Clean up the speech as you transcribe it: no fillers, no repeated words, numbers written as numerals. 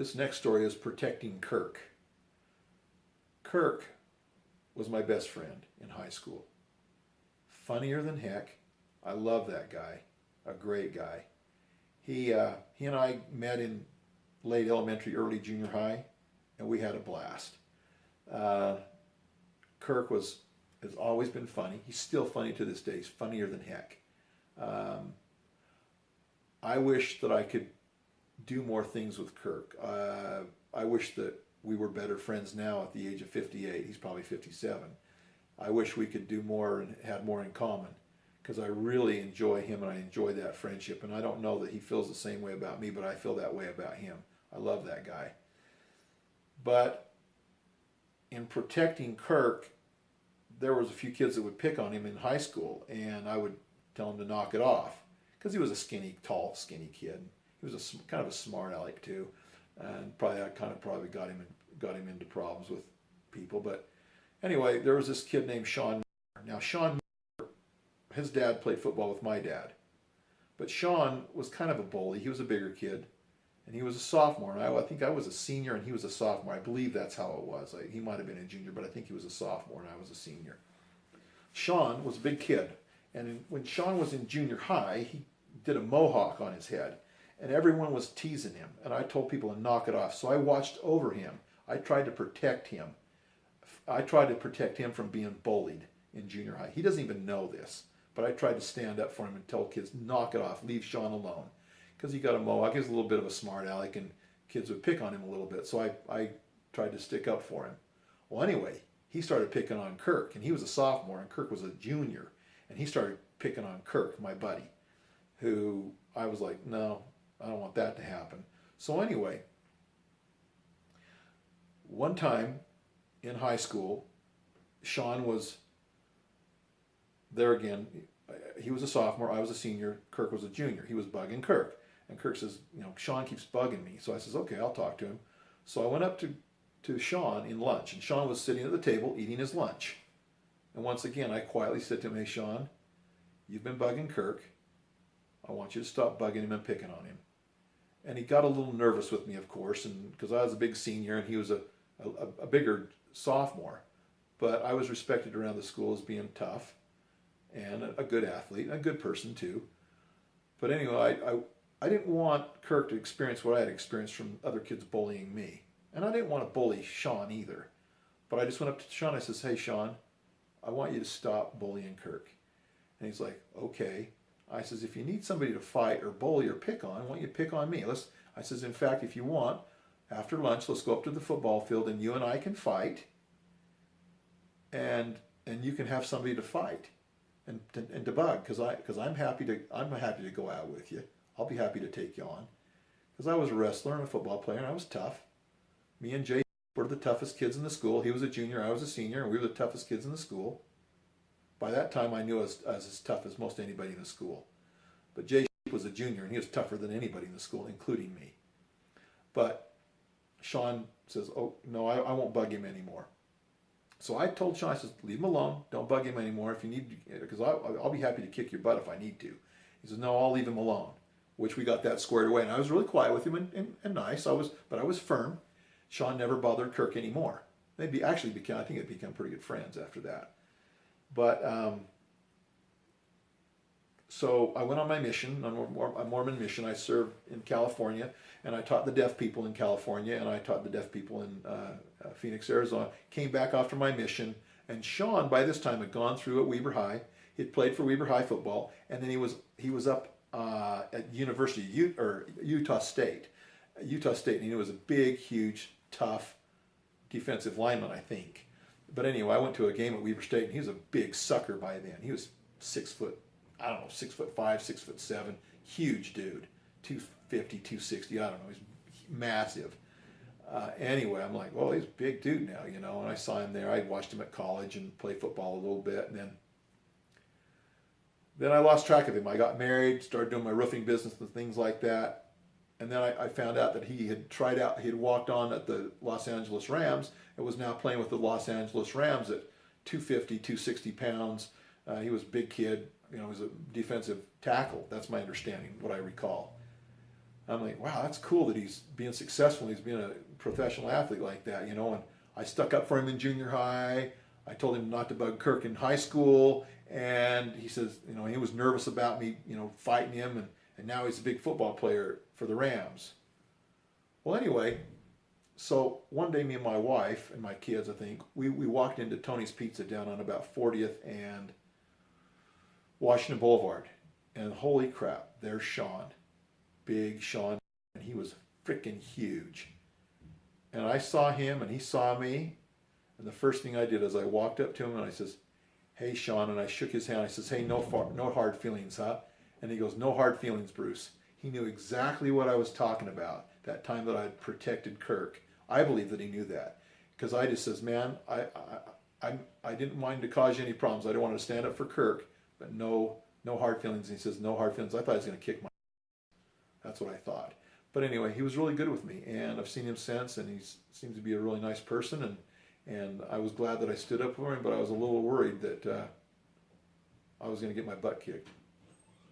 This next story is Protecting Kirk. Kirk was my best friend in high school. Funnier than heck. I love that guy. A great guy. He and I met in late elementary, early junior high, and we had a blast. Kirk has always been funny. He's still funny to this day. He's funnier than heck. I wish that I could do more things with Kirk. I wish that we were better friends now at the age of 58. He's probably 57. I wish we could do more and had more in common, because I really enjoy him and I enjoy that friendship. And I don't know that he feels the same way about me, but I feel that way about him. I love that guy. But in protecting Kirk, there was a few kids that would pick on him in high school, and I would tell him to knock it off, because he was a skinny, tall, skinny kid. He was kind of a smart aleck too, and probably got him into problems with people. But anyway, there was this kid named Shawn. Now Shawn, his dad played football with my dad, but Shawn was kind of a bully. He was a bigger kid, and he was a sophomore, and I think I was a senior and he was a sophomore. I believe that's how it was. He might have been a junior, but I think he was a sophomore and I was a senior. Shawn was a big kid, and when Shawn was in junior high, he did a mohawk on his head, and everyone was teasing him, and I told people to knock it off. So I watched over him. I tried to protect him. I tried to protect him from being bullied in junior high. He doesn't even know this, but I tried to stand up for him and tell kids, knock it off, leave Shawn alone. Because he got a mohawk, he was a little bit of a smart aleck, and kids would pick on him a little bit. So I tried to stick up for him. Well, anyway, he started picking on Kirk, and he was a sophomore, and Kirk was a junior. And he started picking on Kirk, my buddy, who I was like, no, I don't want that to happen. So anyway, one time in high school, Shawn was there again. He was a sophomore, I was a senior, Kirk was a junior. He was bugging Kirk. And Kirk says, Shawn keeps bugging me. So I says, okay, I'll talk to him. So I went up to Shawn in lunch, and Shawn was sitting at the table eating his lunch. And once again, I quietly said to him, hey, Shawn, you've been bugging Kirk. I want you to stop bugging him and picking on him. And he got a little nervous with me, of course, and because I was a big senior and he was a bigger sophomore. But I was respected around the school as being tough and a good athlete, and a good person too. But anyway, I didn't want Kirk to experience what I had experienced from other kids bullying me. And I didn't want to bully Shawn either. But I just went up to Shawn, I says, hey Shawn, I want you to stop bullying Kirk. And he's like, okay. I says, if you need somebody to fight or bully or pick on, I want you to pick on me. I says, in fact, if you want, after lunch, let's go up to the football field and you and I can fight, and you can have somebody to fight and to bug, because I'm happy to go out with you. I'll be happy to take you on, because I was a wrestler and a football player and I was tough. Me and Jay were the toughest kids in the school. He was a junior, I was a senior, and we were the toughest kids in the school. By that time, I knew I was as tough as most anybody in the school. But Jay was a junior, and he was tougher than anybody in the school, including me. But Shawn says, oh, no, I won't bug him anymore. So I told Shawn, I said, leave him alone. Don't bug him anymore if you need to, because I'll be happy to kick your butt if I need to. He says, no, I'll leave him alone, which we got that squared away. And I was really quiet with him and nice. But I was firm. Shawn never bothered Kirk anymore. I think it became pretty good friends after that. But so I went on my mission, a Mormon mission. I served in California, and I taught the deaf people in California, and I taught the deaf people in Phoenix, Arizona. Came back after my mission, and Shawn by this time had gone through at Weber High. He'd played for Weber High football, and then he was up at Utah State, and he was a big, huge, tough defensive lineman, I think. But anyway, I went to a game at Weber State, and he was a big sucker by then. He was 6'5", 6'7", huge dude, 250, 260, I don't know, he's massive. Anyway, I'm like, well, he's a big dude now, and I saw him there. I watched him at college and play football a little bit, and then I lost track of him. I got married, started doing my roofing business and things like that. And then I found out that he had walked on at the Los Angeles Rams and was now playing with the Los Angeles Rams at 250, 260 pounds. He was a big kid. He was a defensive tackle. That's my understanding, what I recall. I'm like, wow, that's cool that he's being successful. He's being a professional athlete like that, you know. And I stuck up for him in junior high. I told him not to bug Kirk in high school. And he says, you know, he was nervous about me, you know, fighting him. And now he's a big football player for the Rams. Well, anyway, so one day me and my wife and my kids, I think, we walked into Tony's Pizza down on about 40th and Washington Boulevard. And holy crap, there's Shawn. Big Shawn. And he was freaking huge. And I saw him and he saw me. And the first thing I did is I walked up to him and I says, hey, Shawn. And I shook his hand. I says, hey, no hard feelings, huh? And he goes, no hard feelings, Bruce. He knew exactly what I was talking about that time that I had protected Kirk. I believe that he knew that. Because I just says, man, I didn't mind to cause you any problems. I don't want to stand up for Kirk, but no hard feelings. And he says, no hard feelings. I thought he was going to kick my ass. That's what I thought. But anyway, he was really good with me, and I've seen him since, and he seems to be a really nice person, and I was glad that I stood up for him, but I was a little worried that I was going to get my butt kicked.